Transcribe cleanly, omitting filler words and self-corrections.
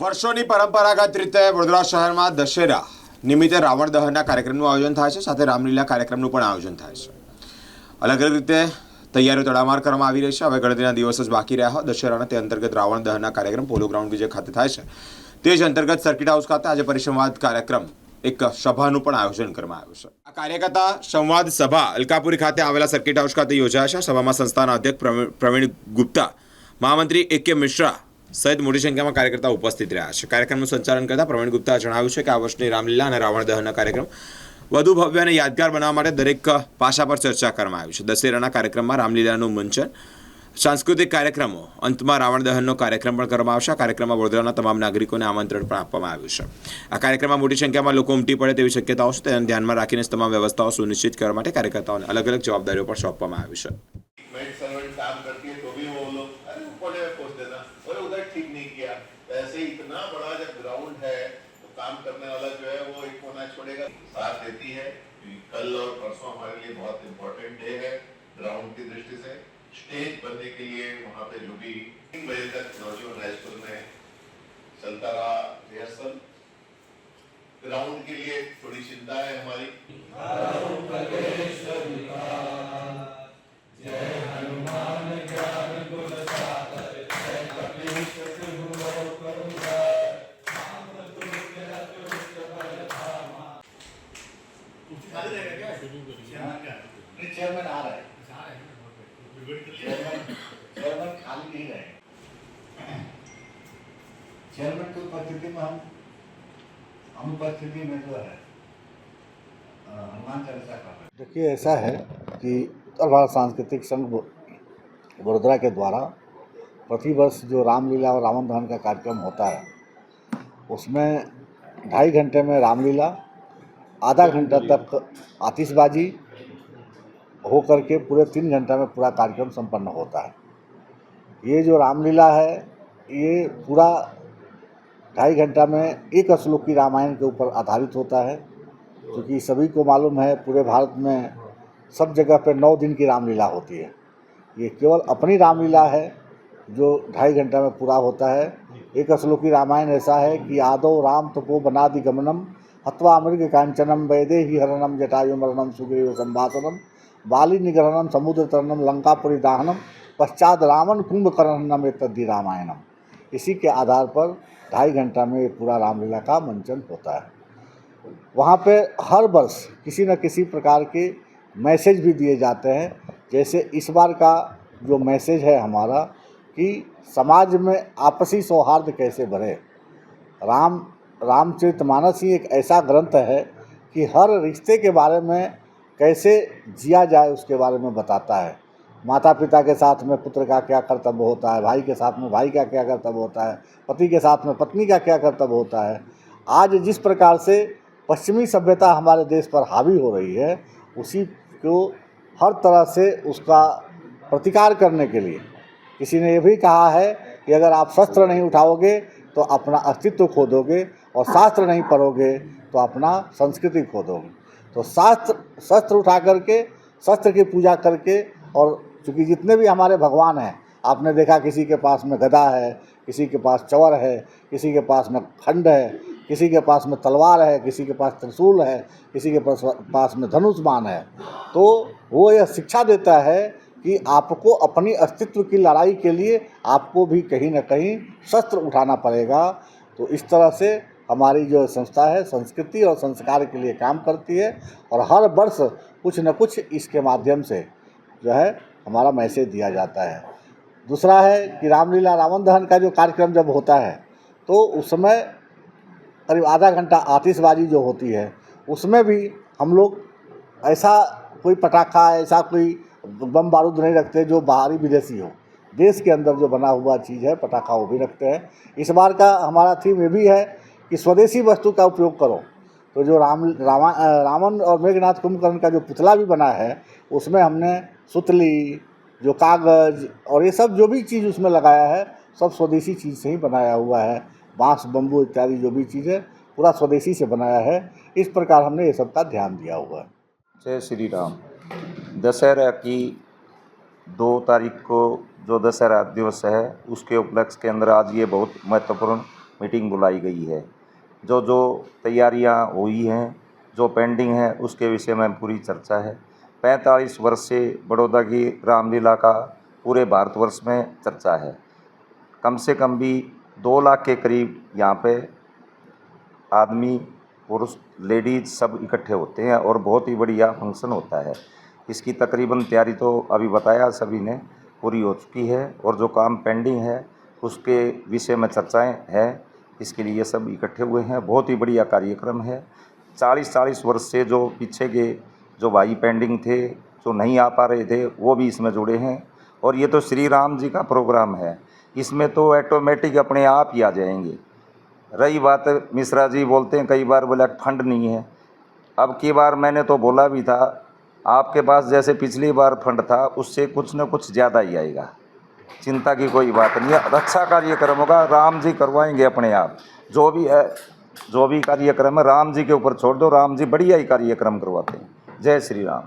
વર્ષોની પરંપરાગત રીતે વડોદરા શહેરમાં દશેરા નિમિત્તે રાવણ દહનના કાર્યક્રમનું આયોજન થાય છે, સાથે રામલીલા કાર્યક્રમનું પણ આયોજન થાય છે. અલગ અલગ રીતે તૈયારીઓ તડામાર કરવામાં આવી રહી છે. હવે ગણતરીના દિવસ જ બાકી રહ્યા હોય દશેરાના. તે અંતર્ગત રાવણ દહનના કાર્યક્રમ પોલો ગ્રાઉન્ડ જે ખાતે થાય છે, તે જ અંતર્ગત સર્કિટ હાઉસ ખાતે આજે પરિસંવાદ કાર્યક્રમ એક સભાનું પણ આયોજન કરવામાં આવ્યું છે. આ કાર્યકર્તા સંવાદ સભા અલકાપુરી ખાતે આવેલા સર્કિટ હાઉસ ખાતે યોજાયા છે. સભામાં સંસ્થાના અધ્યક્ષ પ્રવીણ ગુપ્તા, મહામંત્રી AK મિશ્રા સહિત મોટી સંખ્યામાં કાર્યકર્તાઓ ઉપસ્થિત રહ્યા છે. કાર્યક્રમનું સંચાલન કરતા પ્રવીણ ગુપ્તાએ જણાવ્યું છે કે આ વર્ષની રામલીલા અને રાવણ દહનના કાર્યક્રમ વધુ ભવ્ય અને યાદગાર બનાવવા માટે દરેક પાસા પર ચર્ચા કરવામાં આવી છે. દશેરાના કાર્યક્રમમાં રામલીલાનું મંચન, સાંસ્કૃતિક કાર્યક્રમો, અંતમાં રાવણ દહનનો કાર્યક્રમ પણ કરવામાં આવશે. આ કાર્યક્રમમાં વડોદરાના તમામ નાગરિકોને આમંત્રણ પણ આપવામાં આવ્યું છે. આ કાર્યક્રમમાં મોટી સંખ્યામાં લોકો ઉમટી પડે તેવી શક્યતાઓ છે. તેને ધ્યાનમાં રાખીને તમામ વ્યવસ્થાઓ સુનિશ્ચિત કરવા માટે કાર્યકર્તાઓને અલગ અલગ જવાબદારીઓ પણ સોંપવામાં આવી છે. ठीक नहीं किया, ऐसे इतना बड़ा जब ग्राउंड है तो काम करने वाला जो है वो एक कोना छोड़ेगा, साथ देती है. कल और परसों हमारे लिए बहुत इम्पोर्टेंट डे है ग्राउंड की दृष्टि से. स्टेज बनने के लिए वहाँ पे जो भी 3 बजे तक नौजवान हाई स्कूल में चलता रहा रिहर्सल. ग्राउंड के लिए थोड़ी चिंता है हमारी. चेयरमैन आ रहा है, चेयरमैन खाली नहीं रहे. चेयरमैन की उपस्थिति में हम उपस्थिति में जो है हनुमान चालीसा कर रहे हैं. देखिए, ऐसा है कि उत्तर भारत सांस्कृतिक संघ वडोदरा के द्वारा प्रतिवर्ष जो रामलीला और रावण दहन का कार्यक्रम होता है, उसमें 2.5 घंटे में रामलीला, आधा घंटा तक आतिशबाजी हो करके पूरे 3 घंटा में पूरा कार्यक्रम संपन्न होता है. ये जो रामलीला है ये पूरा 2.5 घंटा में एक श्लोक की रामायण के ऊपर आधारित होता है. क्योंकि सभी को मालूम है पूरे भारत में सब जगह पे 9 दिन की रामलीला होती है. ये केवल अपनी रामलीला है जो 2.5 घंटा में पूरा होता है. एक श्लोकी रामायण ऐसा है कि आदौ राम तपो बनादि गमनम हत्वा मृग कांचनम वैदे ही हरणम जटायु मरणम सुग्रीव संभाषणम बाली निग्रहणम समुद्र तरणम लंकापुरी दाहनम पश्चात रावण कुंभकर्णम तद्धि रामायणम. इसी के आधार पर 2.5 घंटा में ये पूरा रामलीला का मंचन होता है. वहाँ पे हर वर्ष किसी न किसी प्रकार के मैसेज भी दिए जाते हैं. जैसे इस बार का जो मैसेज है हमारा कि समाज में आपसी सौहार्द कैसे बढ़े. रामचरितमानस ही एक ऐसा ग्रंथ है कि हर रिश्ते के बारे में कैसे जिया जाए उसके बारे में बताता है. माता पिता के साथ में पुत्र का क्या कर्तव्य होता है, भाई के साथ में भाई का क्या कर्तव्य होता है, पति के साथ में पत्नी का क्या कर्तव्य होता है. आज जिस प्रकार से पश्चिमी सभ्यता हमारे देश पर हावी हो रही है, उसी को हर तरह से उसका प्रतिकार करने के लिए किसी ने ये भी कहा है कि अगर आप शस्त्र नहीं उठाओगे तो अपना अस्तित्व खो दोगे और शास्त्र नहीं पढ़ोगे तो अपना संस्कृति खो दोगे. तो शस्त्र उठा करके, शस्त्र की पूजा करके, और चूँकि जितने भी हमारे भगवान हैं, आपने देखा किसी के पास में गदा है, किसी के पास चवर है, किसी के पास में खंड है, किसी के पास में तलवार है, किसी के पास त्रिशूल है, किसी के पास में धनुष बाण है. तो वो यह शिक्षा देता है कि आपको अपनी अस्तित्व की लड़ाई के लिए आपको भी कहीं न कहीं शस्त्र उठाना पड़ेगा. तो इस तरह से हमारी जो संस्था है संस्कृति और संस्कार के लिए काम करती है और हर वर्ष कुछ न कुछ इसके माध्यम से जो है हमारा मैसेज दिया जाता है. दूसरा है कि रामलीला रावण दहन का जो कार्यक्रम जब होता है तो उस समय करीब आधा घंटा आतिशबाजी जो होती है उसमें भी हम लोग ऐसा कोई पटाखा, ऐसा कोई बम बारूद नहीं रखते जो बाहरी विदेशी हो. देश के अंदर जो बना हुआ चीज़ है पटाखा वो भी रखते हैं. इस बार का हमारा थीम ये भी है कि स्वदेशी वस्तु का उपयोग करो. तो जो रावण और मेघनाथ कुंभकर्ण का जो पुतला भी बना है उसमें हमने सुतली, जो कागज़ और ये सब जो भी चीज़ उसमें लगाया है सब स्वदेशी चीज़ से ही बनाया हुआ है. बांस, बम्बू इत्यादि जो भी चीज़ है पूरा स्वदेशी से बनाया है. इस प्रकार हमने ये सब का ध्यान दिया हुआ है. जय श्री राम. दशहरा की 2 तारीख को जो दशहरा दिवस है उसके उपलक्ष्य के अंदर आज ये बहुत महत्वपूर्ण मीटिंग बुलाई गई है। जो जो तैयारियां हुई हैं, जो पेंडिंग है, उसके विषय में पूरी चर्चा है। 45 वर्ष से बड़ौदा की रामलीला का पूरे भारतवर्ष में चर्चा है। कम से कम भी 2 लाख के करीब यहाँ पे आदमी, पुरुष, लेडीज सब इकट्ठे होते हैं और बहुत ही बढ़िया फंक्शन होता है। इसकी तकरीबन तैयारी तो अभी बताया सभी ने पूरी हो चुकी है और जो काम पेंडिंग है उसके विषय में चर्चाएं हैं। इसके लिए सब इकट्ठे हुए हैं। बहुत ही बढ़िया कार्यक्रम है। 40-40 वर्ष से जो पीछे के जो भाई पेंडिंग थे, जो नहीं आ पा रहे थे, वो भी इसमें जुड़े हैं। और ये तो श्री राम जी का प्रोग्राम है, इसमें तो ऑटोमेटिक अपने आप ही आ जाएंगे। रही बात, मिश्रा जी बोलते हैं कई बार, बोला फंड नहीं है। अब की बार मैंने तो बोला भी था, आपके पास जैसे पिछली बार फंड था उससे कुछ न कुछ ज़्यादा ही आएगा, चिंता की कोई बात नहीं है। अच्छा कार्यक्रम होगा, राम जी करवाएंगे अपने आप। जो भी है, जो भी कार्यक्रम है राम जी के ऊपर छोड़ दो, राम जी बढ़िया ही कार्यक्रम करवाते हैं। जय श्री राम।